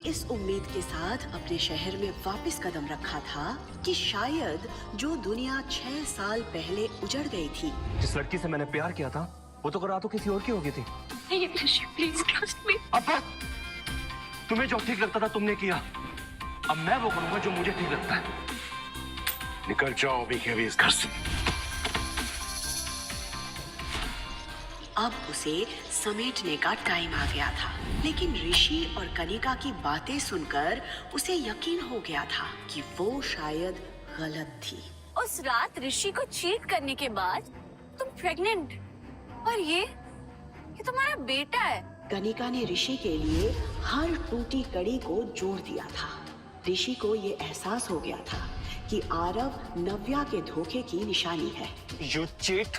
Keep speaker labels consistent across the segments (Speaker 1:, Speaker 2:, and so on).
Speaker 1: इस उम्मीद के साथ अपने शहर में वापस कदम रखा था कि शायद जो दुनिया 6 साल पहले उजड़ गई थी,
Speaker 2: जिस लड़की से मैंने प्यार किया था वो तो रातों किसी और की हो गई थी।
Speaker 3: Please trust me.
Speaker 2: अब तुम्हें जो ठीक लगता था तुमने किया, अब मैं वो करूंगा जो मुझे ठीक लगता है। निकल जाओ अभी के अभी इस घर से।
Speaker 1: अब उसे समेटने का टाइम आ गया था, लेकिन ऋषि और कनिका की बातें सुनकर उसे यकीन हो गया था कि वो शायद गलत थी।
Speaker 3: उस रात ऋषि को चीट करने के बाद तुम प्रेग्नेंट, और ये तुम्हारा बेटा है।
Speaker 1: कनिका ने ऋषि के लिए हर टूटी कड़ी को जोड़ दिया था। ऋषि को ये एहसास हो गया था कि आरव नव्या के धोखे की निशानी है।
Speaker 2: यू चीट,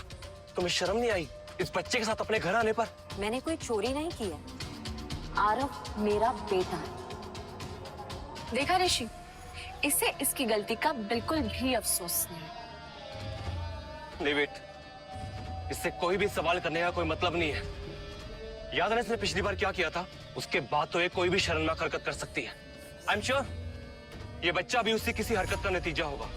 Speaker 2: तुम्हें शर्म नहीं आई इस बच्चे के साथ अपने घर आने पर?
Speaker 3: मैंने कोई चोरी नहीं की है। आरव मेरा बेटा है। देखा ऋषि, इसे इसकी गलती का बिल्कुल भी अफसोस नहीं।
Speaker 2: नहीं बेट, इससे कोई भी सवाल करने का कोई मतलब नहीं है। याद है ना इसने पिछली बार क्या किया था? उसके बाद तो ये कोई भी शर्मनाक हरकत कर सकती है। आई एम श्योर ये बच्चा भी उससे किसी हरकत का नतीजा होगा।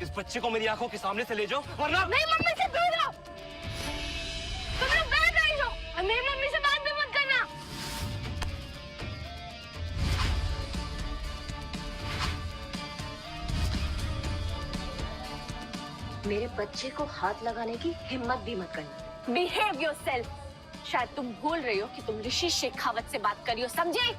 Speaker 2: इस बच्चे को मेरी आंखों के सामने से ले जाओ, वरना
Speaker 3: नहीं, मम्मी से दूर रहो। तुम लोग बैठ रही हो और मेरी मम्मी से बात भी मत करना।
Speaker 4: मेरे बच्चे को हाथ लगाने की हिम्मत भी मत करना।
Speaker 3: Behave yourself. शायद तुम भूल रही हो कि तुम ऋषि शेखावत से बात कर रही हो, समझे?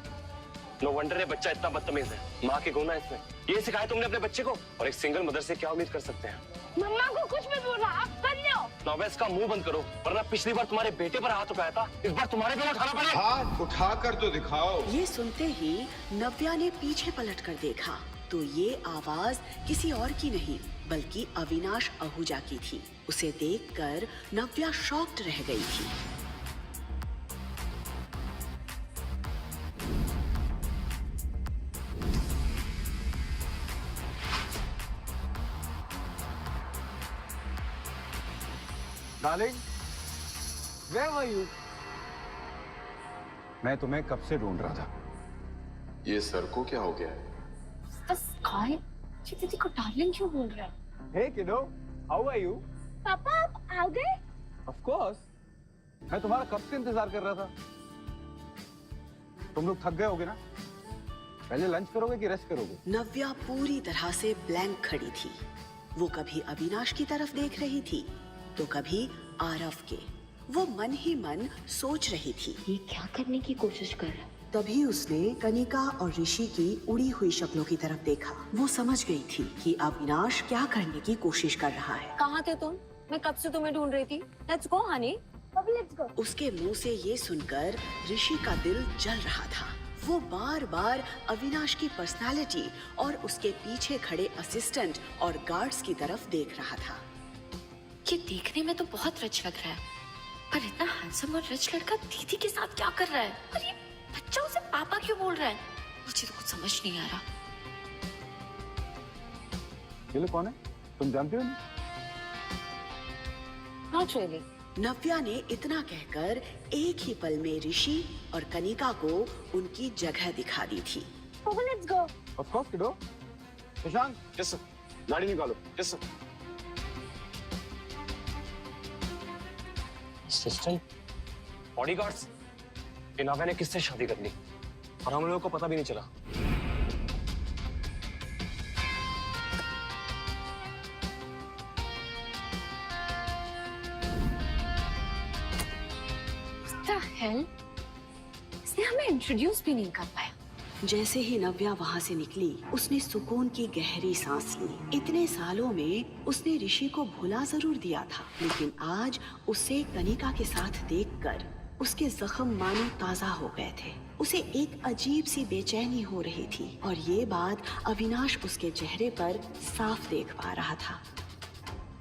Speaker 2: नो वंडर ये बच्चा इतना बदतमीज है। माँ के गुण है इसमें। ये सिखाया तुमने अपने बच्चे को? और एक सिंगल मदर से क्या उम्मीद कर सकते हैं?
Speaker 3: मम्मा को कुछ भी बोलना, आप कर लो।
Speaker 2: नव्या इसका मुंह बंद करो, वरना पिछली बार तुम्हारे बेटे पर हाथ उठाया था, इस बार तुम्हारे पे उठाना पड़ेगा।
Speaker 5: हाथ उठा कर तो दिखाओ।
Speaker 1: ये सुनते ही नव्या ने पीछे पलटकर देखा तो ये आवाज किसी और की नहीं बल्कि अविनाश आहूजा की थी। उसे देखकर नव्या शॉक्ड रह गई थी।
Speaker 5: Darling, where were you? मैं तुम्हें कब से ढूंढ रहा था।
Speaker 6: ये सर को क्या हो गया है?
Speaker 3: ये दीदी को डार्लिंग क्यों बोल रहा है?
Speaker 5: Hey kiddo, how are you?
Speaker 3: पापा आप आ गए?
Speaker 5: Of course. मैं तुम्हारा कब से इंतजार कर रहा था। तुम लोग थक गए होगे ना? पहले लंच करोगे कि रेस्ट करोगे?
Speaker 1: नव्या पूरी तरह से ब्लैंक खड़ी थी। वो कभी अविनाश की तरफ देख रही थी तो कभी आरव के। वो मन ही मन सोच रही थी
Speaker 4: ये क्या करने की कोशिश कर रहा है?
Speaker 1: तभी उसने कनिका और ऋषि की उड़ी हुई शक्लों की तरफ देखा। वो समझ गई थी कि अविनाश क्या करने की कोशिश कर रहा है।
Speaker 3: कहाँ थे तुम? मैं कब से तुम्हें ढूंढ रही थी। लेट्स गो हनी, अभी लेट्स गो।
Speaker 1: उसके मुंह से ये सुनकर ऋषि का दिल जल रहा था। वो बार बार अविनाश की पर्सनालिटी और उसके पीछे खड़े असिस्टेंट और गार्ड्स की तरफ देख रहा था।
Speaker 3: ये देखने में तो बहुत रिच लग रहा है, पर इतना हैंडसम और रिच लड़का दीदी के साथ क्या कर रहा है? और ये बच्चा उसे पापा क्यों बोल रहा है? मुझे तो कुछ समझ नहीं आ रहा।
Speaker 5: ये लोग कौन है? तुम जानते हो नहीं?
Speaker 3: Not really.
Speaker 1: नव्या ने इतना कहकर एक ही पल में ऋषि और कनिका को उनकी जगह दिखा दी थी।
Speaker 3: Let's go.
Speaker 5: Of course kiddo. Shashank,
Speaker 2: yes sir, गाड़ी निकालो। Yes sir. असिस्टेंट, बॉडीगार्ड्स, इन नव्या ने किससे शादी कर ली और हम लोगों को पता भी नहीं चला।
Speaker 3: What the hell? इसने हमें इंट्रोड्यूस भी नहीं कर पाया।
Speaker 1: जैसे ही नव्या वहाँ से निकली, उसने सुकून की गहरी सांस ली। इतने सालों में उसने ऋषि को भुला जरूर दिया था, लेकिन आज उसे कनिका के साथ देखकर उसके जख्म मानो ताजा हो गए थे। उसे एक अजीब सी बेचैनी हो रही थी और ये बात अविनाश उसके चेहरे पर साफ देख पा रहा था।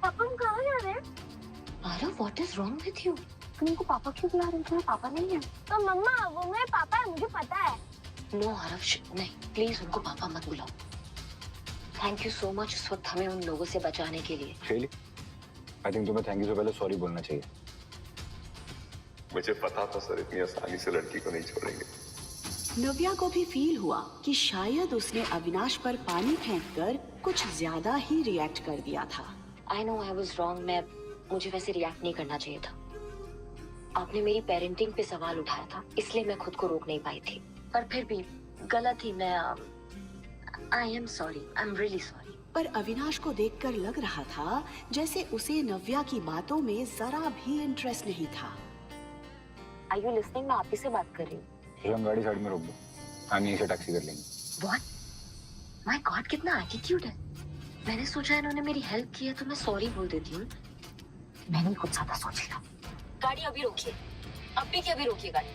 Speaker 3: पापा हम कहाँ जा रहे हैं?
Speaker 4: Aarav, what is wrong with you?
Speaker 3: तुम उनको पापा क्यों बुला रहे हो? तुम्हारे पापा नहीं है? तो मम्मा वो मेरे पापा है, मुझे पता है।
Speaker 4: नो आरव, नहीं, प्लीज उनको पापा मत बुलाओ। थैंक यू सो मच उस वक्त हमें उन लोगों से बचाने के लिए।
Speaker 5: शैली, I think तुम्हें थैंक यू से पहले सॉरी बोलना चाहिए।
Speaker 6: मुझे पता था सर इतनी आसानी से लड़की को नहीं छोड़ेंगे।
Speaker 1: नव्या को भी फील हुआ कि शायद उसने अविनाश पर पानी फेंककर कुछ ज्यादा ही रिएक्ट कर दिया था।
Speaker 4: I know I was wrong. मुझे वैसे रिएक्ट नहीं करना चाहिए था। आपने मेरी पेरेंटिंग पे सवाल उठाया था, इसलिए मैं खुद को रोक नहीं पाई थी। पर फिर भी गलत ही मैं I am sorry, I am really sorry.
Speaker 1: पर अविनाश को देखकर लग रहा था जैसे उसे नव्या की बातों में जरा भी इंटरेस्ट नहीं था।
Speaker 4: Are you listening? मैं आप ही से बात कर रही हूँ।
Speaker 5: हम गाड़ी साइड में रोक दो, हम यहीं से टैक्सी कर लेंगे।
Speaker 4: व्हाट? माय गॉड, कितना एटीट्यूड है। मैंने सोचा इन्होंने मेरी हेल्प की है तो मैं सॉरी बोल देती हूँ। मैंने कुछ ज्यादा सोच लिया। गाड़ी अभी रोकिए, अभी के अभी रोकिए गाड़ी।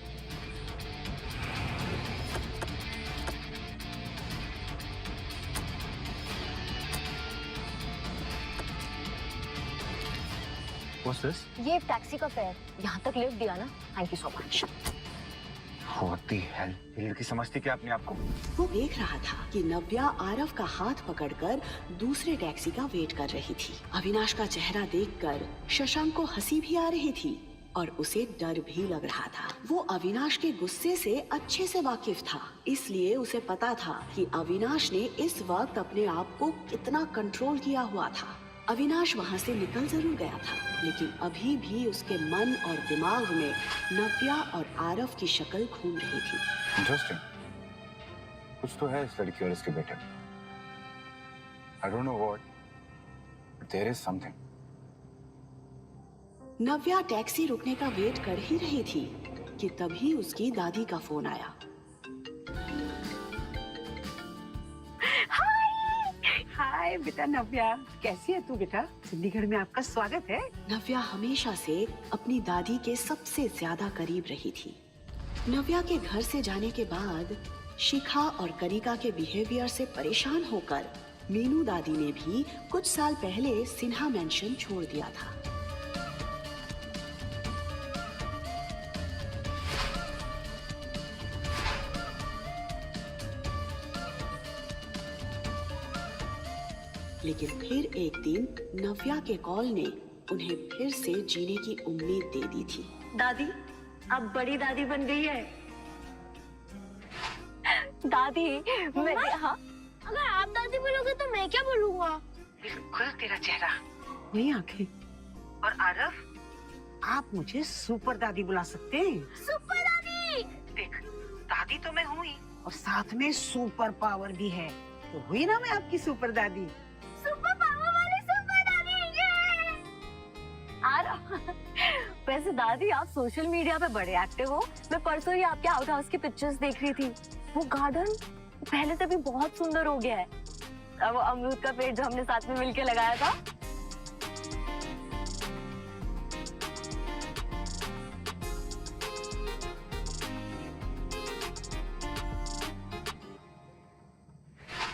Speaker 2: What's this?
Speaker 4: ये टैक्सी का फेयर, यहाँ तक लिफ्ट दिया ना, thank you so much.
Speaker 5: What the hell? ये लड़की समझती क्या अपने आप को?
Speaker 1: वो देख रहा था कि नव्या आरव का हाथ पकड़कर दूसरे टैक्सी का वेट कर रही थी। अविनाश का चेहरा देखकर शशांक को हंसी भी आ रही थी और उसे डर भी लग रहा था। वो अविनाश के गुस्से से अच्छे से वाकिफ था, इसलिए उसे पता था कि अविनाश ने इस वक्त अपने आप को कितना कंट्रोल किया हुआ था। अविनाश वहाँ से निकल जरूर गया था, लेकिन अभी भी उसके मन और दिमाग में नव्या और आरव की शक्ल घूम रही थी।
Speaker 5: Interesting. कुछ तो है इस लड़की और इसके बेटे में। I don't know what, but there is something.
Speaker 1: Navya taxi रुकने का वेट कर ही रही थी कि तभी उसकी दादी का फोन आया।
Speaker 7: हाय बेटा नव्या, कैसी है तू बेटा? चंडीगढ़ में आपका स्वागत है।
Speaker 1: नव्या हमेशा से अपनी दादी के सबसे ज्यादा करीब रही थी। नव्या के घर से जाने के बाद शिखा और कनिका के बिहेवियर से परेशान होकर मीनू दादी ने भी कुछ साल पहले सिन्हा मेंशन छोड़ दिया था। लेकिन फिर एक दिन नव्या के कॉल ने उन्हें फिर से जीने की उम्मीद दे दी थी।
Speaker 4: दादी, अब बड़ी दादी बन गई है। दादी, मैं हाँ?
Speaker 8: अगर आप दादी बोलोगे तो मैं क्या बोलूँगा?
Speaker 7: बिल्कुल तेरा चेहरा, वही आंखें। और आरव, आप मुझे सुपर दादी बुला सकते हैं।
Speaker 8: सुपर दादी!
Speaker 7: देख, दादी तो मैं हूँ ही और साथ में सुपर पावर भी है, तो हुई ना मैं आपकी सुपर दादी।
Speaker 8: सुपर पावर वाली सुपर दादी ये!
Speaker 4: वैसे दादी, आप सोशल मीडिया पे बड़े एक्टिव हो। मैं परसों ही आपके आउट हाउस की पिक्चर्स देख रही थी। वो गार्डन पहले से भी बहुत सुंदर हो गया है। अब वो अमरूद का पेड़ जो हमने साथ में मिलके लगाया था।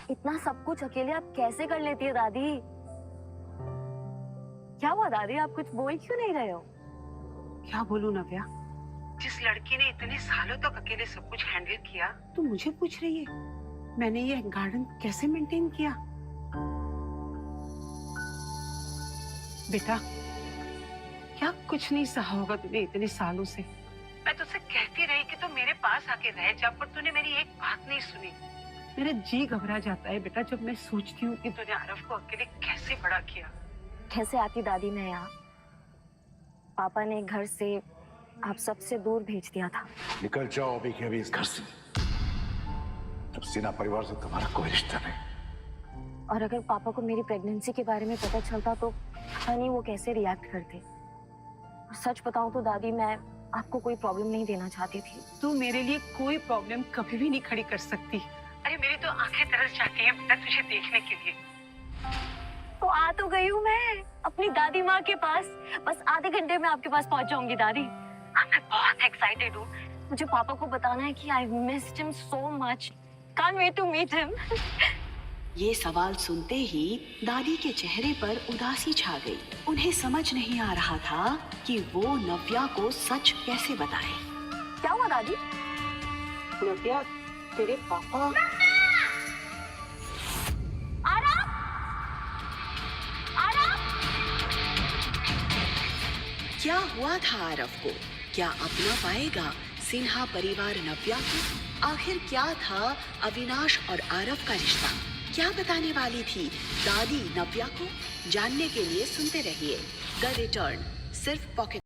Speaker 4: इतना सब कुछ अकेले आप कैसे कर लेती है दादी? क्या हुआ दादी, आप कुछ बोल क्यों नहीं रहे हो?
Speaker 7: क्या बोलूं नव्या, जिस लड़की ने इतने सालों तक अकेले सब कुछ हैंडल किया, तू मुझे पूछ रही है मैंने ये गार्डन कैसे मेंटेन किया? बेटा, क्या कुछ नहीं सहा होगा तूने इतने सालों से? मैं तुझसे कहती रही कि तू मेरे पास आके रह जा, पर तूने मेरी एक बात नहीं सुनी। मेरा जी घबरा जाता है बेटा जब मैं सोचती हूँ कि तूने आरव को अकेले कैसे बड़ा किया।
Speaker 4: कैसे आती दादी मैं यहाँ? पापा ने घर से आप सबसे दूर भेज दिया था।
Speaker 9: निकल जाओ अभी के अभी इस घर से। अब सिन्हा परिवार से तुम्हारा कोई रिश्ता नहीं।
Speaker 4: और अगर पापा को मेरी प्रेगनेंसी के बारे में पता चलता तो पता नहीं वो कैसे रिएक्ट करते। और सच बताऊं तो दादी, मैं आपको कोई प्रॉब्लम नहीं देना चाहती थी।
Speaker 7: तू मेरे लिए कोई प्रॉब्लम कभी भी नहीं खड़ी कर सकती। अरे मेरी तो आंखें तरस जाती हैं बेटा तुझे देखने के लिए।
Speaker 4: तो आ तो गई हूँ मैं अपनी दादी माँ के पास। बस आधे घंटे में आपके पास पहुँच जाऊंगी दादी। मैं बहुत एक्साइटेड हूँ। मुझे पापा को बताना है कि I missed him so much. Can't wait to meet him.
Speaker 1: ये सवाल सुनते ही दादी के चेहरे पर उदासी छा गई। उन्हें समझ नहीं आ रहा था कि वो नव्या को सच कैसे बताए।
Speaker 4: क्या हुआ दादी?
Speaker 7: नव्या, तेरे पापा।
Speaker 1: क्या हुआ था आरव को? क्या अपना पाएगा सिन्हा परिवार नव्या को? आखिर क्या था अविनाश और आरव का रिश्ता? क्या बताने वाली थी दादी नव्या को? जानने के लिए सुनते रहिए द रिटर्न, सिर्फ पॉकेट